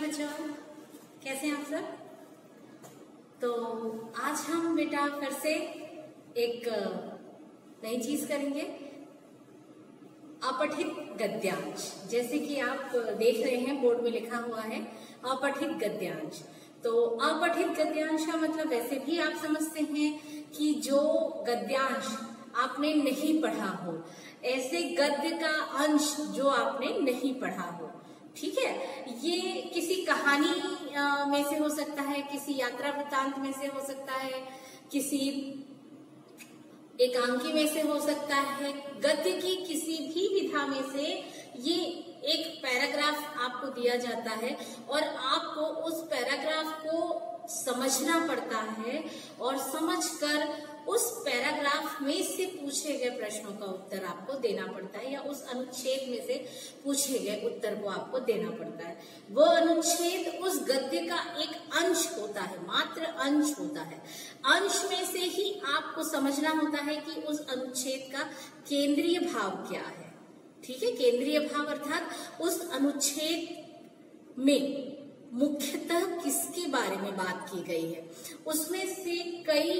बच्चों, कैसे हैं आप सब। तो आज हम बेटा फिर से एक नई चीज करेंगे, अपठित गद्यांश। जैसे कि आप देख रहे हैं बोर्ड में लिखा हुआ है अपठित गद्यांश। तो अपठित गद्यांश का मतलब वैसे भी आप समझते हैं कि जो गद्यांश आपने नहीं पढ़ा हो, ऐसे गद्य का अंश जो आपने नहीं पढ़ा हो। ठीक है, ये किसी कहानी में से हो सकता है, किसी यात्रा वृत्तांत में से हो सकता है, किसी एकांकी में से हो सकता है, गद्य की किसी भी विधा में से ये एक पैराग्राफ आपको दिया जाता है और आपको उस पैराग्राफ को समझना पड़ता है और समझकर उस पैराग्राफ में से पूछे गए प्रश्नों का उत्तर आपको देना पड़ता है, या उस अनुच्छेद में से पूछे गए उत्तर को आपको देना पड़ता है। वह अनुच्छेद उस गद्य का एक अंश होता है, मात्र अंश होता है। अंश में से ही आपको समझना होता है कि उस अनुच्छेद का केंद्रीय भाव क्या है। ठीक है, केंद्रीय भाव अर्थात उस अनुच्छेद में मुख्यतः किसके बारे में बात की गई है। उसमें से कई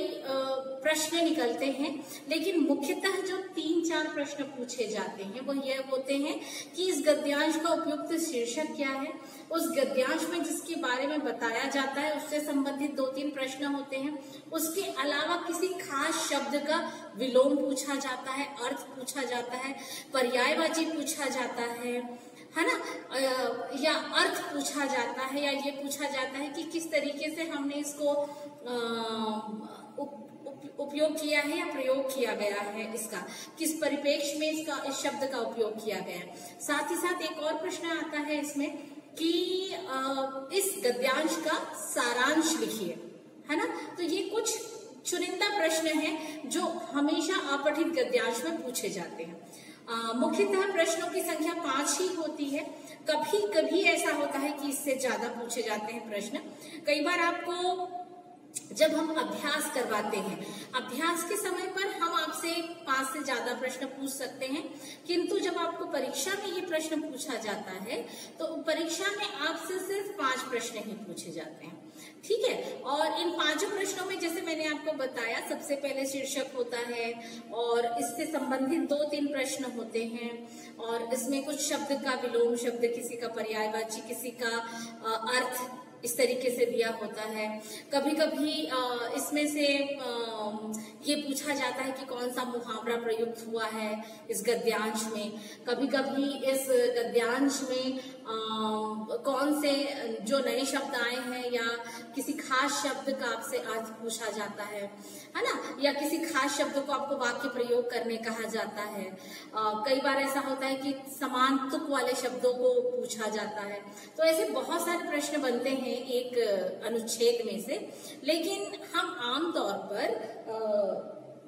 प्रश्न निकलते हैं, लेकिन मुख्यतः जो 3-4 प्रश्न पूछे जाते हैं वो यह होते हैं कि इस गद्यांश का उपयुक्त शीर्षक क्या है, उस गद्यांश में जिसके बारे में बताया जाता है उससे संबंधित 2-3 प्रश्न होते हैं। उसके अलावा किसी खास शब्द का विलोम पूछा जाता है, अर्थ पूछा जाता है, पर्यायवाची पूछा जाता है ना, या अर्थ पूछा जाता है, या ये पूछा जाता है कि किस तरीके से हमने इसको उपयोग किया है या प्रयोग किया गया है, इसका किस परिप्रेक्ष्य में इसका इस शब्द का उपयोग किया गया है। साथ ही साथ एक और प्रश्न आता है इसमें कि इस गद्यांश का सारांश लिखिए, है ना। तो ये कुछ चुनिंदा प्रश्न हैं जो हमेशा अपठित गद्यांश में पूछे जाते हैं। मुख्यतः प्रश्नों की संख्या 5 ही होती है। कभी कभी ऐसा होता है कि इससे ज्यादा पूछे जाते हैं प्रश्न। कई बार आपको जब हम अभ्यास करवाते हैं, अभ्यास के समय पर हम आपसे 5 से ज्यादा प्रश्न पूछ सकते हैं, किंतु जब आपको परीक्षा में ये प्रश्न पूछा जाता है तो परीक्षा में आपसे सिर्फ 5 प्रश्न ही पूछे जाते हैं। ठीक है, और इन 5 प्रश्नों में जैसे मैंने आपको बताया, सबसे पहले शीर्षक होता है और इससे संबंधित 2-3 प्रश्न होते हैं, और इसमें कुछ शब्द का विलोम शब्द, किसी का पर्यायवाची, किसी का अर्थ इस तरीके से दिया होता है। कभी कभी इसमें से ये पूछा जाता है कि कौन सा मुहावरा प्रयुक्त हुआ है इस गद्यांश में। कभी कभी इस गद्यांश में कौन से जो नए शब्द आए हैं या किसी खास शब्द का आपसे अर्थ पूछा जाता है ना, या किसी खास शब्द को आपको वाक्य प्रयोग करने कहा जाता है। कई बार ऐसा होता है कि समान तुक वाले शब्दों को पूछा जाता है। तो ऐसे बहुत सारे प्रश्न बनते हैं एक अनुच्छेद में से, लेकिन हम आमतौर पर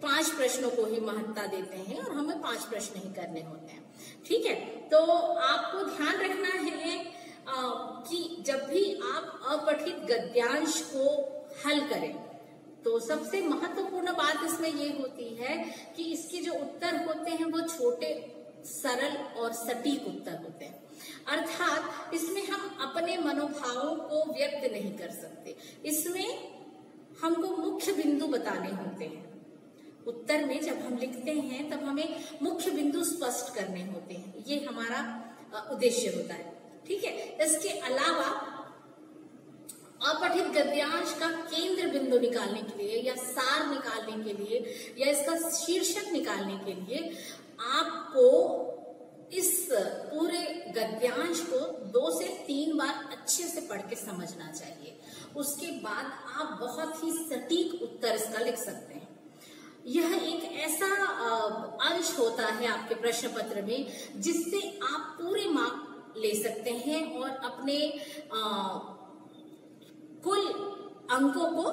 5 प्रश्नों को ही महत्ता देते हैं और हमें 5 प्रश्न ही करने होते हैं। ठीक है, तो आपको ध्यान रखना है कि जब भी आप अपठित गद्यांश को हल करें तो सबसे महत्वपूर्ण बात इसमें ये होती है कि इसके जो उत्तर होते हैं वो छोटे, सरल और सटीक उत्तर होते हैं। अर्थात इसमें हम अपने मनोभावों को व्यक्त नहीं कर सकते, इसमें हमको मुख्य बिंदु बताने होते हैं। उत्तर में जब हम लिखते हैं तब हमें मुख्य बिंदु स्पष्ट करने होते हैं, ये हमारा उद्देश्य होता है। ठीक है, इसके अलावा अपठित गद्यांश का केंद्र बिंदु निकालने के लिए या सार निकालने के लिए या इसका शीर्षक निकालने के लिए आपको इस पूरे गद्यांश को 2 से 3 बार अच्छे से पढ़ के समझना चाहिए। उसके बाद आप बहुत ही सटीक उत्तर इसका लिख सकते हैं। यह एक ऐसा अंश होता है आपके प्रश्न पत्र में जिससे आप पूरे मार्क ले सकते हैं और अपने कुल अंकों को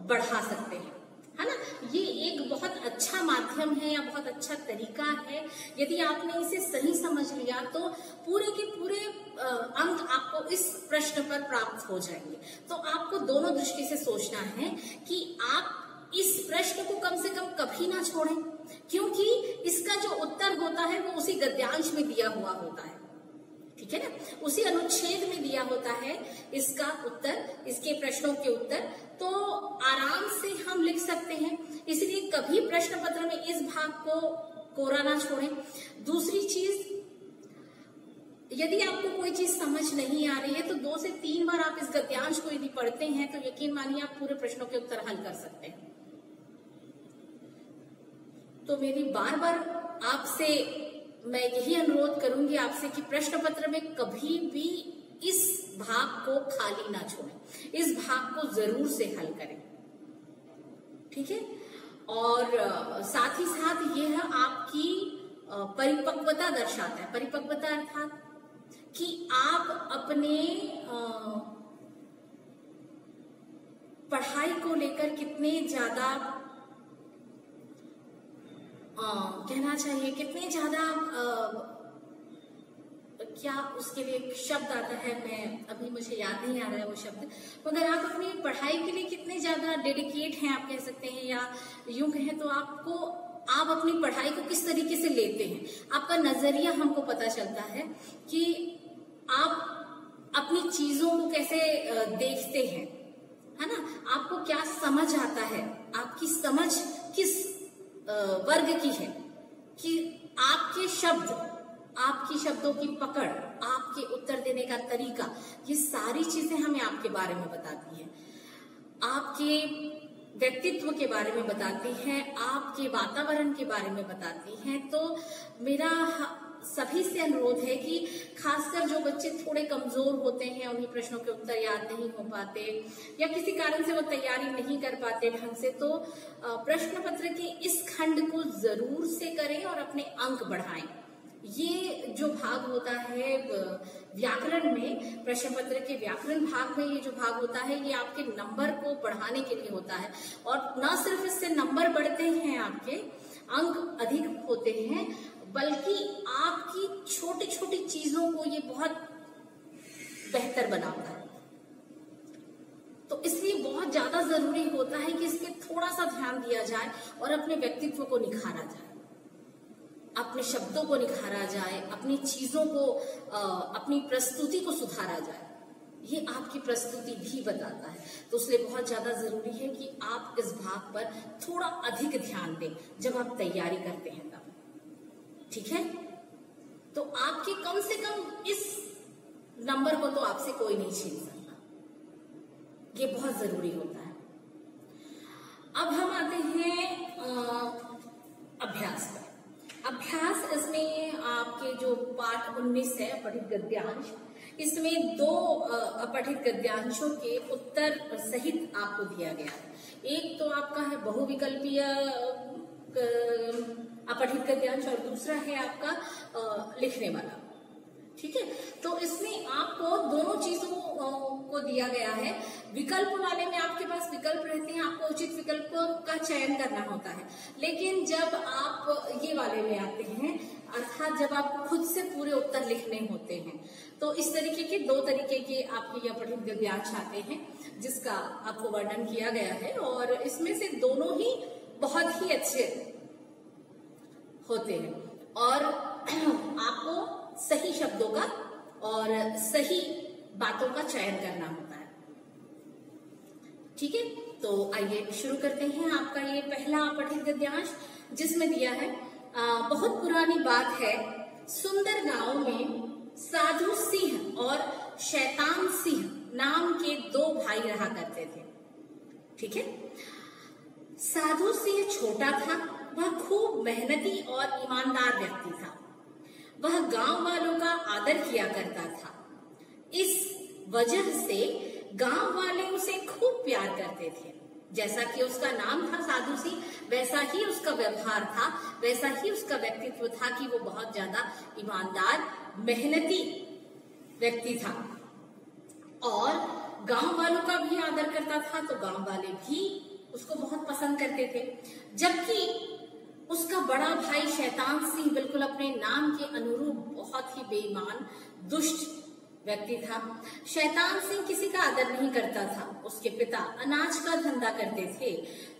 बढ़ा सकते हैं, है ना। ये एक बहुत अच्छा माध्यम है या बहुत अच्छा तरीका है। यदि आपने इसे सही समझ लिया तो पूरे के पूरे अंक आपको इस प्रश्न पर प्राप्त हो जाएंगे। तो आपको दोनों दृष्टि से सोचना है कि आप इस प्रश्न को कम से कम कभी ना छोड़ें, क्योंकि इसका जो उत्तर होता है वो उसी गद्यांश में दिया हुआ होता है। ठीक है ना। उसी अनुच्छेद में दिया होता है इसका उत्तर, इसके प्रश्नों के उत्तर, तो आराम से हम लिख सकते हैं। इसलिए कभी प्रश्न पत्र में इस भाग को कोरा ना छोड़ें। दूसरी चीज, यदि आपको कोई चीज समझ नहीं आ रही है तो 2 से 3 बार आप इस गद्यांश को यदि पढ़ते हैं तो यकीन मानिए आप पूरे प्रश्नों के उत्तर हल कर सकते हैं। तो मेरी बार बार आपसे मैं यही अनुरोध करूंगी आपसे कि प्रश्न पत्र में कभी भी इस भाग को खाली ना छोड़ें, इस भाग को जरूर से हल करें, ठीक है। और साथ ही साथ यह आपकी परिपक्वता दर्शाता है। परिपक्वता अर्थात कि आप अपने पढ़ाई को लेकर कितने ज्यादा कहना चाहिए, कितने ज्यादा क्या उसके लिए एक शब्द आता है, मैं अभी मुझे याद नहीं आ रहा है वो शब्द, मगर आप अपनी पढ़ाई के लिए कितने ज्यादा डेडिकेट हैं आप कह सकते हैं, या यूं कहें तो आप अपनी पढ़ाई को किस तरीके से लेते हैं, आपका नजरिया हमको पता चलता है कि आप अपनी चीजों को कैसे देखते हैं, है ना। आपको क्या समझ आता है, आपकी समझ किस वर्ग की है, कि आपके शब्द, आपकी शब्दों की पकड़, आपके उत्तर देने का तरीका, ये सारी चीजें हमें आपके बारे में बताती हैं, आपके व्यक्तित्व के बारे में बताती हैं, आपके वातावरण के बारे में बताती हैं। तो मेरा सभी से अनुरोध है कि खासकर जो बच्चे थोड़े कमजोर होते हैं, उन्हें प्रश्नों के उत्तर याद नहीं हो पाते या किसी कारण से वो तैयारी नहीं कर पाते ढंग से, तो प्रश्न पत्र के इस खंड को जरूर से करें और अपने अंक बढ़ाएं। ये जो भाग होता है व्याकरण में, प्रश्न पत्र के व्याकरण भाग में ये जो भाग होता है, ये आपके नंबर को बढ़ाने के लिए होता है। और न सिर्फ इससे नंबर बढ़ते हैं, आपके अंक अधिक होते हैं, बल्कि आपकी छोटी छोटी चीजों को ये बहुत बेहतर बनाता है। तो इसलिए बहुत ज्यादा जरूरी होता है कि इस पे थोड़ा सा ध्यान दिया जाए और अपने व्यक्तित्व को निखारा जाए, अपने शब्दों को निखारा जाए, अपनी चीजों को, अपनी प्रस्तुति को सुधारा जाए। ये आपकी प्रस्तुति भी बताता है। तो इसलिए बहुत ज्यादा जरूरी है कि आप इस भाग पर थोड़ा अधिक ध्यान दें जब आप तैयारी करते हैं तब, ठीक है। तो आपके कम से कम इस नंबर को तो आपसे कोई नहीं छीन सकता, ये बहुत जरूरी होता है। अब हम आते हैं अभ्यास पर। अभ्यास, इसमें आपके जो पाठ 19 है अपठित गद्यांश, इसमें 2 अपठित गद्यांशों के उत्तर सहित आपको दिया गया है। एक तो आपका है बहुविकल्पीय अपठित गद्यांश और दूसरा है आपका लिखने वाला, ठीक है। तो इसमें आपको दोनों चीजों को दिया गया है। विकल्प वाले में आपके पास विकल्प रहते हैं, आपको उचित विकल्प का चयन करना होता है। लेकिन जब आप ये वाले में आते हैं, अर्थात जब आप खुद से पूरे उत्तर लिखने होते हैं, तो इस तरीके के 2 तरीके के आपके अपठित गद्यांश आते हैं जिसका आपको वर्णन किया गया है। और इसमें से दोनों ही बहुत ही अच्छे होते हैं और आपको सही शब्दों का और सही बातों का चयन करना होता है, ठीक है। तो आइए शुरू करते हैं। आपका ये पहला अपठित गद्यांश जिसमें दिया है, बहुत पुरानी बात है, सुंदर गांव में साधु सिंह और शैतान सिंह नाम के 2 भाई रहा करते थे, ठीक है। साधु सिंह छोटा था, वह खूब मेहनती और ईमानदार व्यक्ति था। वह गांव वालों का आदर किया करता था। इस वजह से गांव वाले उसे खूब प्यार करते थे। जैसा कि उसका नाम था साधु सिंह, वैसा ही उसका व्यवहार था, वैसा ही उसका व्यक्तित्व था कि वो बहुत ज्यादा ईमानदार, मेहनती व्यक्ति था और गांव वालों का भी आदर करता था। तो गांव वाले भी उसको बहुत पसंद करते थे। जबकि उसका बड़ा भाई शैतान सिंह बिल्कुल अपने नाम के अनुरूप बहुत ही बेईमान, दुष्ट व्यक्ति था। शैतान सिंह किसी का आदर नहीं करता था। उसके पिता अनाज का धंधा करते थे।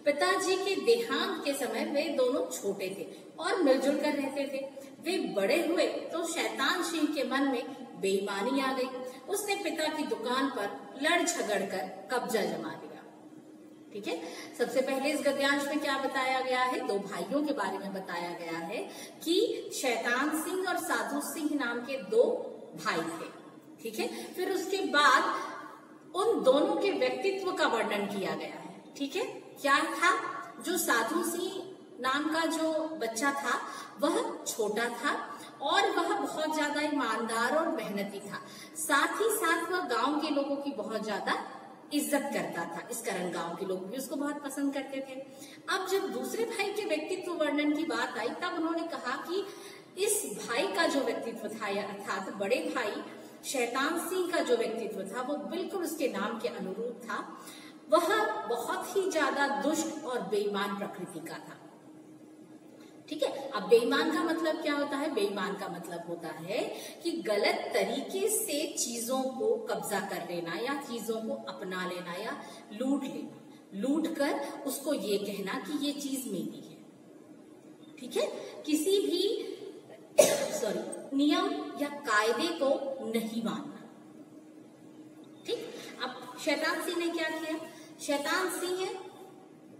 पिताजी के देहांत के समय वे दोनों छोटे थे और मिलजुल कर रहते थे। वे बड़े हुए तो शैतान सिंह के मन में बेईमानी आ गई। उसने पिता की दुकान पर लड़ झगड़ कर कब्जा जमा लिया। ठीक है, सबसे पहले इस गद्यांश में क्या बताया गया है, दो भाइयों के बारे में बताया गया है कि शैतान सिंह और साधु सिंह नाम के दो भाई थे। ठीक है, फिर उसके बाद उन दोनों के व्यक्तित्व का वर्णन किया गया है। ठीक है, क्या था, जो साधु सिंह नाम का जो बच्चा था वह छोटा था और वह बहुत ज्यादा ईमानदार और मेहनती था। साथ ही साथ वह गांव के लोगों की बहुत ज्यादा इज्जत करता था, इस कारण गांव के लोग भी उसको बहुत पसंद करते थे। अब जब दूसरे भाई के व्यक्तित्व वर्णन की बात आई तब उन्होंने कहा कि इस भाई का जो व्यक्तित्व था अर्थात बड़े भाई शैतान सिंह का जो व्यक्तित्व था वो बिल्कुल उसके नाम के अनुरूप था। वह बहुत ही ज्यादा दुष्ट और बेईमान प्रकृति का था। ठीक है, अब बेईमान का मतलब क्या होता है, बेईमान का मतलब होता है कि गलत तरीके से चीजों को कब्जा कर लेना या चीजों को अपना लेना या लूट लेना, लूट कर उसको ये कहना कि ये चीज मेरी है। ठीक है, किसी भी नियम या कायदे को नहीं मानना। ठीक, अब शैतान सिंह ने क्या किया, शैतान सिंह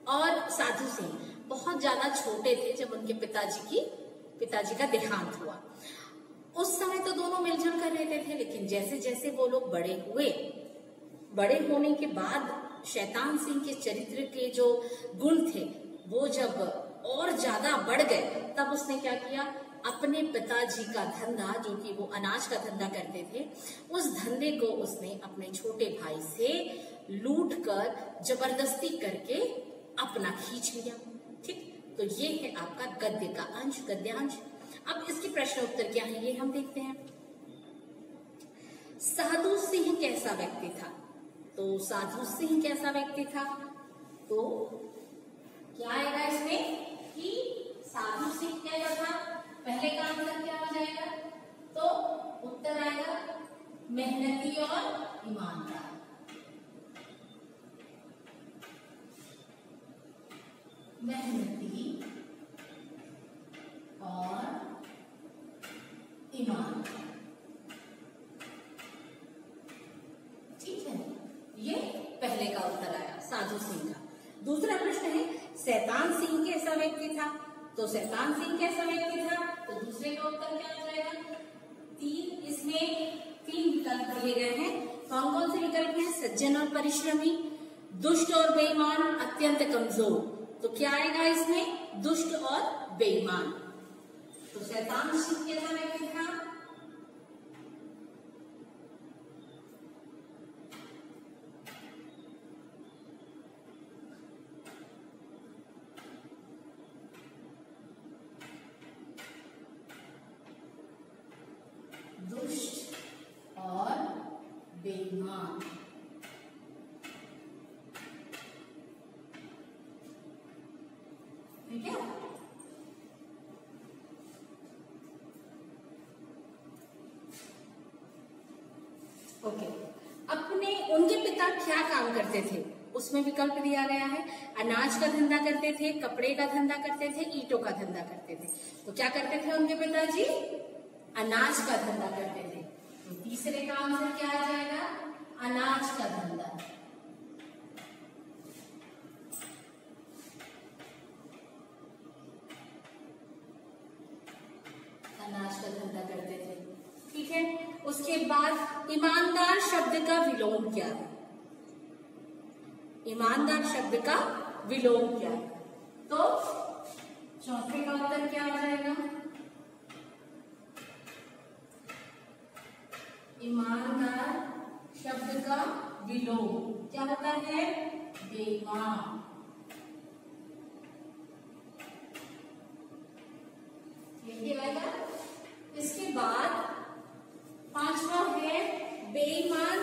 और साधु सिंह बहुत ज्यादा छोटे थे जब उनके पिताजी का देहांत हुआ। उस समय तो दोनों मिलजुल कर रहते थे, लेकिन जैसे जैसे वो लोग बड़े हुए, बड़े होने के बाद शैतान सिंह के चरित्र के जो गुण थे वो जब और ज्यादा बढ़ गए तब उसने क्या किया, अपने पिताजी का धंधा, जो कि वो अनाज का धंधा करते थे, उस धंधे को उसने अपने छोटे भाई से लूट कर जबरदस्ती करके अपना खींच लिया। ठीक, तो ये है आपका गद्य का अंश, गद्यांश। अब इसके प्रश्न उत्तर क्या है ये हम देखते हैं। साधु सिंह कैसा व्यक्ति था, तो साधु सिंह कैसा व्यक्ति था, तो क्या आएगा इसमें कि साधु सिंह कैसा था, पहले का आंसर क्या हो जाएगा, तो उत्तर आएगा मेहनती और ईमानदार। मेहनती और ईमानदार। ठीक है, ये पहले का उत्तर आया साधु सिंह का। दूसरा प्रश्न है शैतान सिंह कैसा व्यक्ति था, तो शैतान सिंह कैसा व्यक्ति था, तो दूसरे का उत्तर क्या हो जाएगा, इसमें तीन विकल्प दिए गए हैं। कौन कौन से विकल्प हैं, सज्जन और परिश्रमी, दुष्ट और बेईमान, अत्यंत कमजोर। तो क्या आएगा इसमें, दुष्ट और बेईमान। तो शैतान सिंह कैसा व्यक्ति था, दुष्ट और बेईमान। ठीक है, ओके। उनके पिता क्या काम करते थे, उसमें विकल्प दिया गया है। अनाज का धंधा करते थे, कपड़े का धंधा करते थे, ईंटों का धंधा करते थे। तो क्या करते थे उनके पिताजी, अनाज का धंधा करते थे। तो तीसरे का आंसर क्या आ जाएगा, अनाज का धंधा। अनाज का धंधा करते थे। ठीक है, उसके बाद ईमानदार शब्द का विलोम क्या है, ईमानदार शब्द का विलोम क्या है, तो चौथे का उत्तर क्या आ जाएगा, ईमानदार शब्द का विलोम क्या होता है, बेईमान। ये आएगा। इसके बाद पांचवा है बेईमान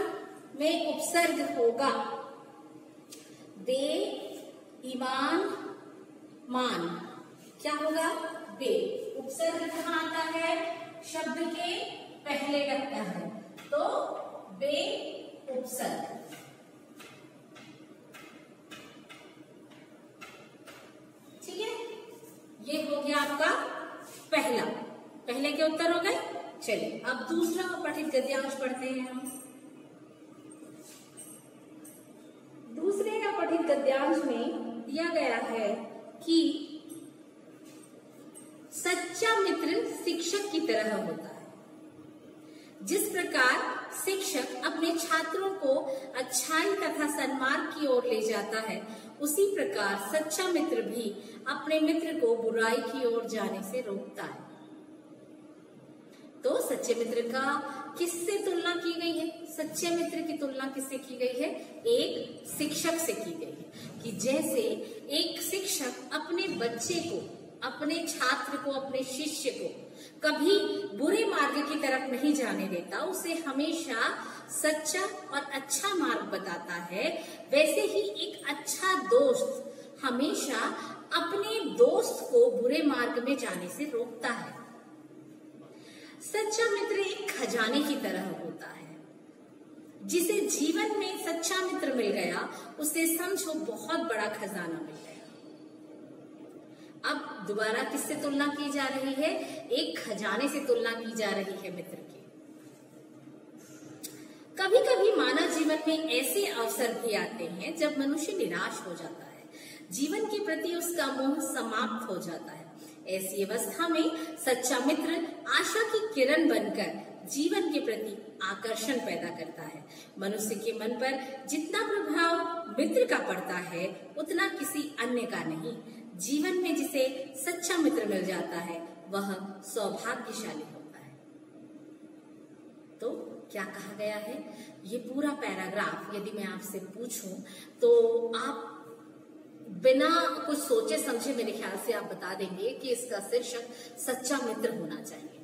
में उपसर्ग होगा, बे ईमान मान क्या होगा, बे। उपसर्ग कहाँ आता है, शब्द के पहले लगता है, तो बे उपसर्ग। ठीक है, ये हो गया आपका पहला पहले के उत्तर हो गए। चलिए अब दूसरा पठित गद्यांश पढ़ते हैं हम। दूसरे का पठित गद्यांश में दिया गया है कि सच्चा मित्र शिक्षक की तरह होता है। जिस प्रकार शिक्षक अपने छात्रों को अच्छाई तथा सन्मार्ग की ओर ले जाता है, उसी प्रकार सच्चा मित्र भी अपने मित्र को बुराई की ओर जाने से रोकता है। तो सच्चे मित्र का किससे तुलना की गई है? सच्चे मित्र की तुलना किससे की गई है? एक शिक्षक से की गई है कि जैसे एक शिक्षक अपने बच्चे को, अपने छात्र को, अपने शिष्य को कभी बुरे मार्ग की तरफ नहीं जाने देता, उसे हमेशा सच्चा और अच्छा मार्ग बताता है, वैसे ही एक अच्छा दोस्त हमेशा अपने दोस्त को बुरे मार्ग में जाने से रोकता है। सच्चा मित्र एक खजाने की तरह होता है। जिसे जीवन में सच्चा मित्र मिल गया, उसे समझो बहुत बड़ा खजाना मिल गया। अब दोबारा किससे तुलना की जा रही है? एक खजाने से तुलना की जा रही है मित्र की। कभी कभी मानव जीवन में ऐसे अवसर भी आते हैं जब मनुष्य निराश हो जाता है, जीवन के प्रति उसका मोह समाप्त हो जाता है। ऐसी अवस्था में सच्चा मित्र आशा की किरण बनकर जीवन के प्रति आकर्षण पैदा करता है। मनुष्य के मन पर जितना प्रभाव मित्र का पड़ता है, उतना किसी अन्य का नहीं। जीवन में जिसे सच्चा मित्र मिल जाता है, वह सौभाग्यशाली होता है। तो क्या कहा गया है? ये पूरा पैराग्राफ यदि मैं आपसे पूछूं तो आप बिना कुछ सोचे समझे मेरे ख्याल से आप बता देंगे कि इसका शीर्षक सच्चा मित्र होना चाहिए,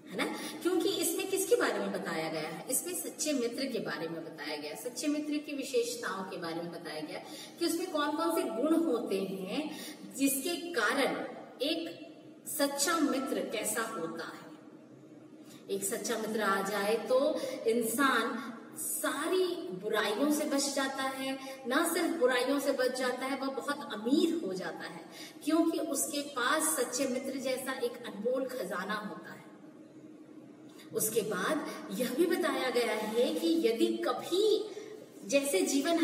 है ना? क्योंकि इसमें किसके बारे में बताया गया है? इसमें सच्चे मित्र के बारे में बताया गया, सच्चे मित्र की विशेषताओं के बारे में बताया गया कि उसमें कौन कौन से गुण होते हैं जिसके कारण एक सच्चा मित्र कैसा होता है। एक सच्चा मित्र आ जाए तो इंसान सारी बुराइयों से बच जाता है। न सिर्फ बुराइयों से बच जाता है, वह बहुत अमीर हो जाता है, क्योंकि उसके पास सच्चे मित्र जैसा एक अनमोल खजाना होता है। उसके बाद यह भी बताया गया है कि यदि कभी, जैसे जीवन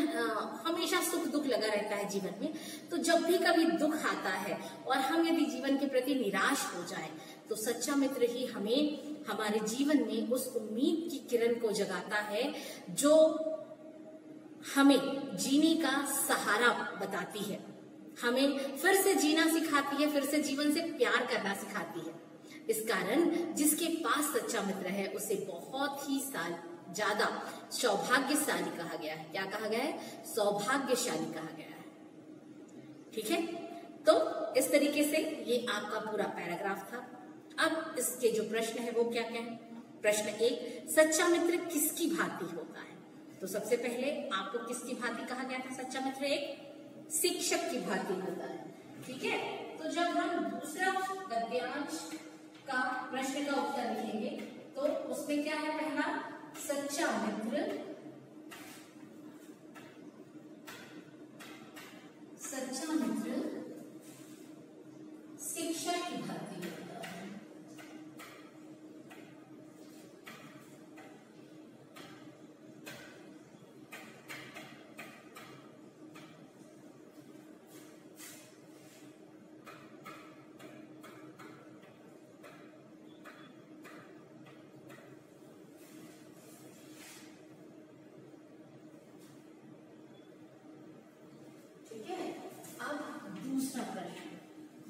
हमेशा सुख दुख लगा रहता है जीवन में, तो जब भी कभी दुख आता है और हम यदि जीवन के प्रति निराश हो जाए, तो सच्चा मित्र ही हमें हमारे जीवन में उस उम्मीद की किरण को जगाता है, जो हमें जीने का सहारा बताती है, हमें फिर से जीना सिखाती है, फिर से जीवन से प्यार करना सिखाती है। इस कारण जिसके पास सच्चा मित्र है, उसे बहुत ही ज्यादा सौभाग्यशाली कहा गया है। क्या कहा गया है? सौभाग्यशाली कहा गया है। ठीक है, तो इस तरीके से ये आपका पूरा पैराग्राफ था। अब इसके जो प्रश्न है वो क्या क्या है? प्रश्न 1, सच्चा मित्र किसकी भांति होता है? तो सबसे पहले आपको किसकी भांति कहा गया था? सच्चा मित्र एक शिक्षक की भांति होता है। ठीक है, तो जब हम दूसरा गद्यांश का प्रश्न का उत्तर लिखेंगे तो उसमें क्या है? पहला, सच्चा मित्र शिक्षक की भांति होता है।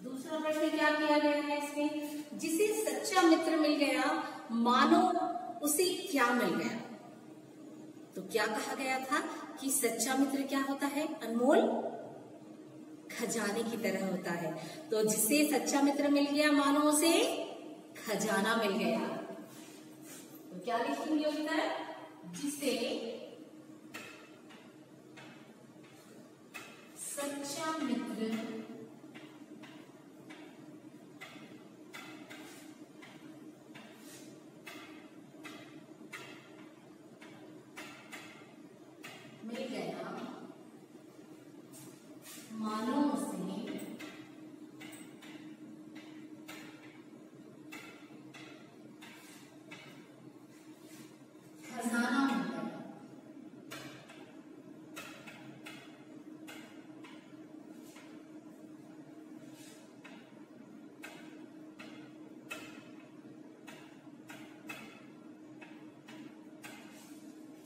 दूसरा प्रश्न क्या किया गया है इसमें? जिसे सच्चा मित्र मिल गया, मानो उसे क्या मिल गया? तो क्या कहा गया था कि सच्चा मित्र क्या होता है? अनमोल खजाने की तरह होता है। तो जिसे सच्चा मित्र मिल गया, मानो उसे खजाना मिल गया। तो क्या लिखेंगे उत्तर? जिसे सच्चा मित्र मिल गया, मानो उसे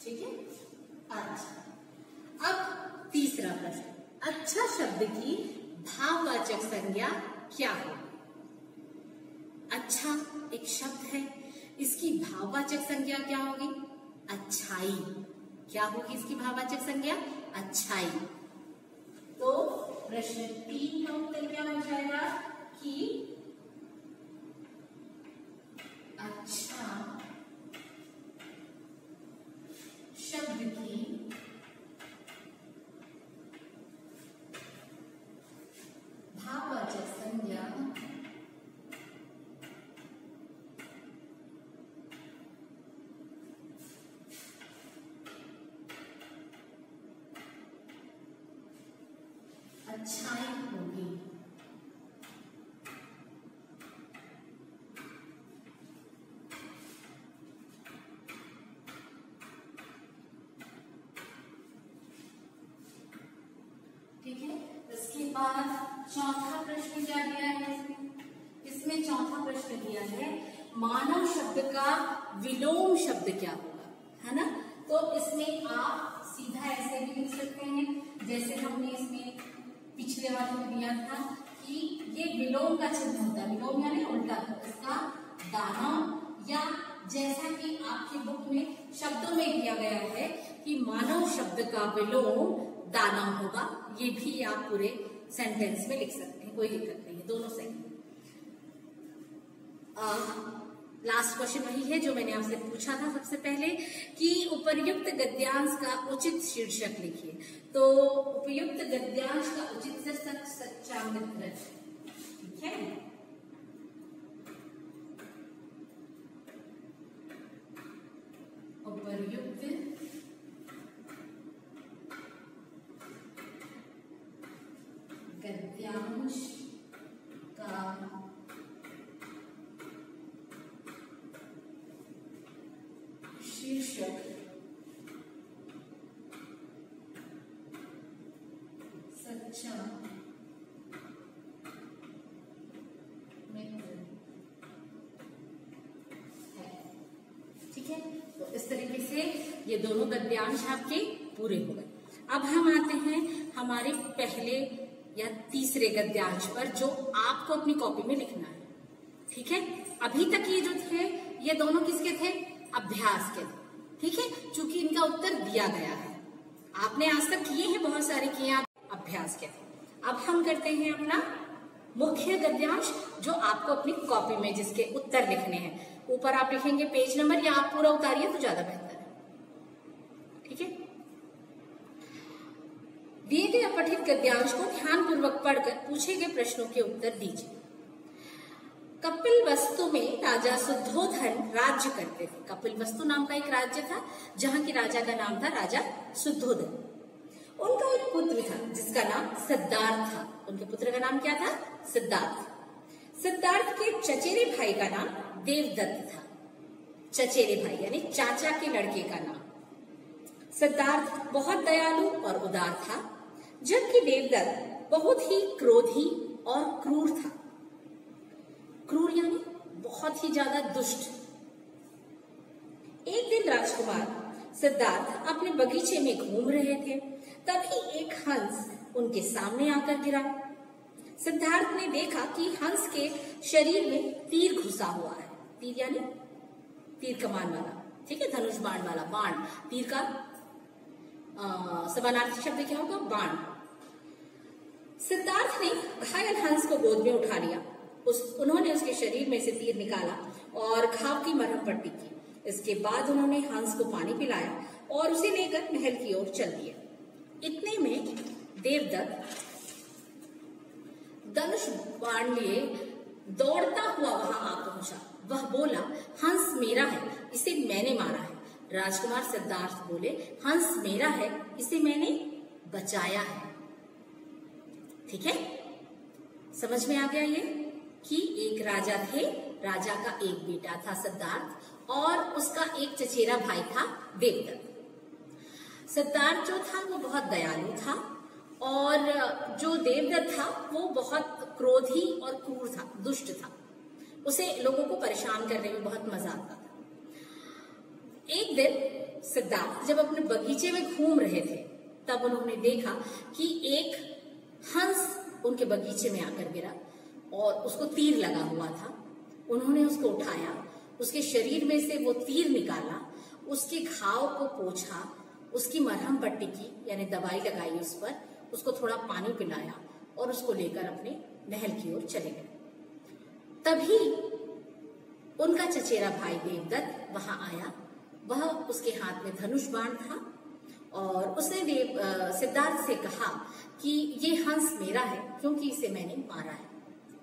ठीक है। अच्छा, अब तीसरा प्रश्न, अच्छा शब्द की भाववाचक संज्ञा क्या होगी? अच्छा एक शब्द है, इसकी भाववाचक संज्ञा क्या होगी? अच्छाई। क्या होगी इसकी भाववाचक संज्ञा? अच्छाई। तो प्रश्न 3 का उत्तर क्या हो जाएगा कि अच्छा शब्द की भाववाचक संज्ञा अच्छाई होगी। ठीक है। इसके बाद चौथा प्रश्न क्या दिया है इसमें चौथा प्रश्न दिया है मानव शब्द का विलोम शब्द क्या होगा, है ना। तो इसमें आप सीधा ऐसे भी लिख सकते हैं जैसे हमने इसमें पिछले वाले में दिया था कि ये विलोम का चिन्ह होता है, विलोम यानी उल्टा, इसका दाना, या जैसा कि आपकी बुक में शब्दों में दिया गया है कि मानव शब्द का विलोम दाना होगा, ये भी आप पूरे सेंटेंस में लिख सकते हैं, कोई दिक्कत नहीं है, दोनों सही। लास्ट क्वेश्चन वही है जो मैंने आपसे पूछा था सबसे पहले कि उपर्युक्त गद्यांश का उचित शीर्षक लिखिए। तो उपयुक्त गद्यांश का उचित शीर्षक सच्चा मित्र, ठीक है। उपर्युक्त गद्यांश का शीर्षक सच्चा मित्र है, ठीक है। तो इस तरीके से ये दोनों गद्यांश आपके पूरे हो गए। अब हम आते हैं हमारे पहले या तीसरे गद्यांश पर जो आपको अपनी कॉपी में लिखना है, ठीक है। अभी तक ये जो थे ये दोनों किसके थे? अभ्यास के, ठीक है, चूंकि इनका उत्तर दिया गया है, आपने आज तक किए हैं, बहुत सारे किए आप अभ्यास के थे। अब हम करते हैं अपना मुख्य गद्यांश जो आपको अपनी कॉपी में जिसके उत्तर लिखने हैं। ऊपर आप लिखेंगे पेज नंबर या आप पूरा उतारिए तो ज्यादा बेहतर है, ठीक है। दिए गए अपठित गद्यांश को ध्यानपूर्वक पढ़कर पूछे गए प्रश्नों के उत्तर दीजिए। कपिलवस्तु में राजा शुद्धोधन राज्य करते थे। कपिलवस्तु नाम का एक राज्य था जहां की राजा का नाम था राजा शुद्धोधन। उनका एक पुत्र था जिसका नाम सिद्धार्थ था। उनके पुत्र का नाम क्या था? सिद्धार्थ। सिद्धार्थ के चचेरे भाई का नाम देवदत्त था। चचेरे भाई यानी चाचा के लड़के का नाम। सिद्धार्थ बहुत दयालु और उदार था, जबकि देवदत्त बहुत ही क्रोधी और क्रूर था। क्रूर यानी बहुत ही ज्यादा दुष्ट। एक दिन राजकुमार सिद्धार्थ अपने बगीचे में घूम रहे थे, तभी एक हंस उनके सामने आकर गिरा। सिद्धार्थ ने देखा कि हंस के शरीर में तीर घुसा हुआ है। तीर यानी तीर कमान वाला, ठीक है, धनुष बाण वाला। बाण, तीर का समानार्थी शब्द क्या होगा? बाण। सिद्धार्थ ने घायल हंस को गोद में उठा लिया। उन्होंने उसके शरीर में से तीर निकाला और घाव की मरहम पट्टी की। इसके बाद उन्होंने हंस को पानी पिलाया और उसे लेकर महल की ओर चल दिए। इतने में देवदत्त धनुष बाण लिए दौड़ता हुआ वहां आ पहुंचा। वह बोला, हंस मेरा है, इसे मैंने मारा है। राजकुमार सिद्धार्थ बोले, हंस मेरा है, इसे मैंने बचाया है। ठीक है, समझ में आ गया ये कि एक राजा थे, राजा का एक बेटा था सिद्धार्थ और उसका एक चचेरा भाई था देवदत्त। सिद्धार्थ जो था वो बहुत दयालु था और जो देवदत्त था वो बहुत क्रोधी और क्रूर था, दुष्ट था। उसे लोगों को परेशान करने में बहुत मजा आता था। एक दिन सिद्धार्थ जब अपने बगीचे में घूम रहे थे तब उन्होंने देखा कि एक हंस उनके बगीचे में आकर गिरा और उसको तीर लगा हुआ था। उन्होंने उसको उठाया, उसके शरीर में से वो तीर निकाला, उसके घाव को पोंछा, उसकी मरहम पट्टी की यानी दवाई लगाई उस पर, उसको थोड़ा पानी पिलाया और उसको लेकर अपने महल की ओर चले गए। तभी उनका चचेरा भाई देवदत्त वहां आया। वह उसके हाथ में धनुष बाण था और उसने सिद्धार्थ से कहा कि ये हंस मेरा है क्योंकि इसे मैंने मारा है।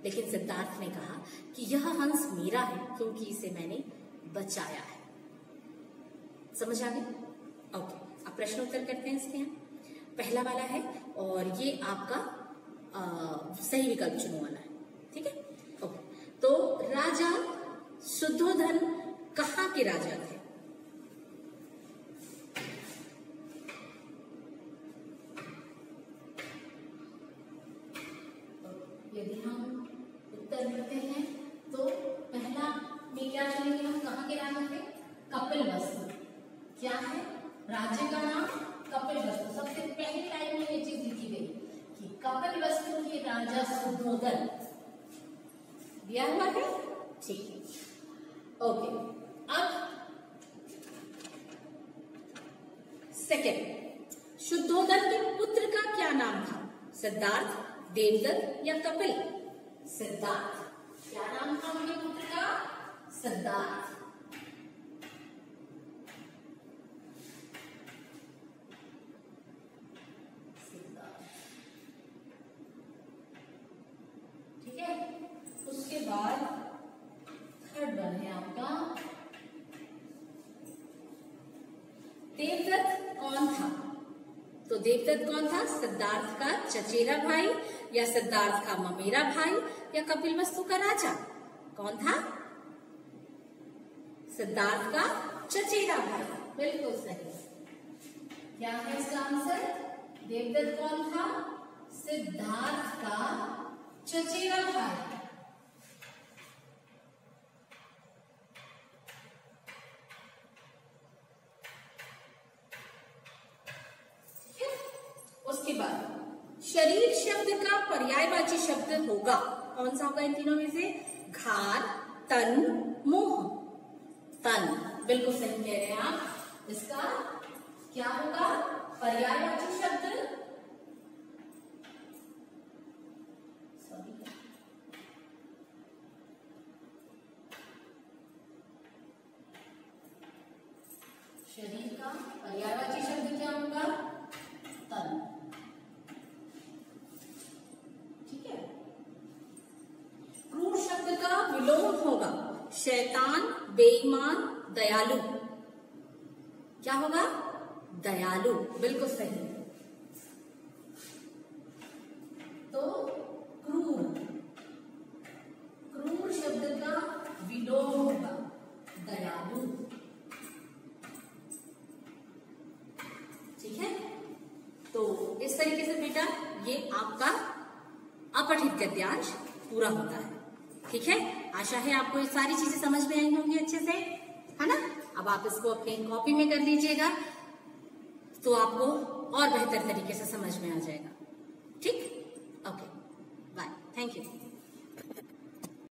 लेकिन सिद्धार्थ ने कहा कि यह हंस मेरा है क्योंकि इसे मैंने बचाया है। समझ आ गई? ओके, अब प्रश्न उत्तर करते हैं इसके यहाँ। पहला वाला है और ये आपका सही विकल्प चुनो वाला है, ठीक है? ओके, तो राजा शुद्धोधन कहाँ के राजा थे? यदि हम उत्तर लिखते हैं तो पहला में क्या चुनेंगे हम? कहाँ के राजा थे? कपिलवस्तु। क्या है राज्य का नाम? कपिलवस्तु। सबसे पहली लाइन में ये चीज लिखी गई कि कपिलवस्तु के राजा शुद्धोधन दिया हुआ है, ठीक है। ओके, अब सेकंड, शुद्धोधन के पुत्र का क्या नाम था? सिद्धार्थ, देवदत्त या कपिल? सिद्धार्थ। क्या नाम था उनके पुत्र का? सिद्धार्थ। ठीक है, उसके बाद थर्ड वन है आपका देवदत्त कौन था? तो देवदत्त कौन था? सिद्धार्थ का चचेरा भाई या सिद्धार्थ का ममेरा भाई या कपिलवस्तु का राजा? कौन था? सिद्धार्थ का चचेरा भाई। बिल्कुल सही। क्या है इसका आंसर? देवदत्त कौन था? सिद्धार्थ का चचेरा भाई। उसके बाद शरीर शब्द का पर्यायवाची शब्द होगा, कौन सा होगा इन तीनों में से? घार, तन, मोह। तन, बिल्कुल सही कह रहे हैं आप। इसका क्या होगा पर्यायवाची शब्द? शरीर का पर्यायवाची शब्द क्या होगा? तन। ठीक है। क्रूर शब्द का विलोम होगा शैतान, बेईमान, दयालु। क्या होगा? दयालु। बिल्कुल सही। तो क्रूर, क्रूर शब्द का विलोम होगा दयालु। ठीक है, तो इस तरीके से बेटा ये आपका अपठित गद्यांश पूरा होता है। ठीक है, आशा है आपको ये सारी चीजें समझ में आई होंगी अच्छे से, है ना? अब आप इसको अपनी कॉपी में कर लीजिएगा तो आपको और बेहतर तरीके से समझ में आ जाएगा। ठीक, ओके, बाय, थैंक यू।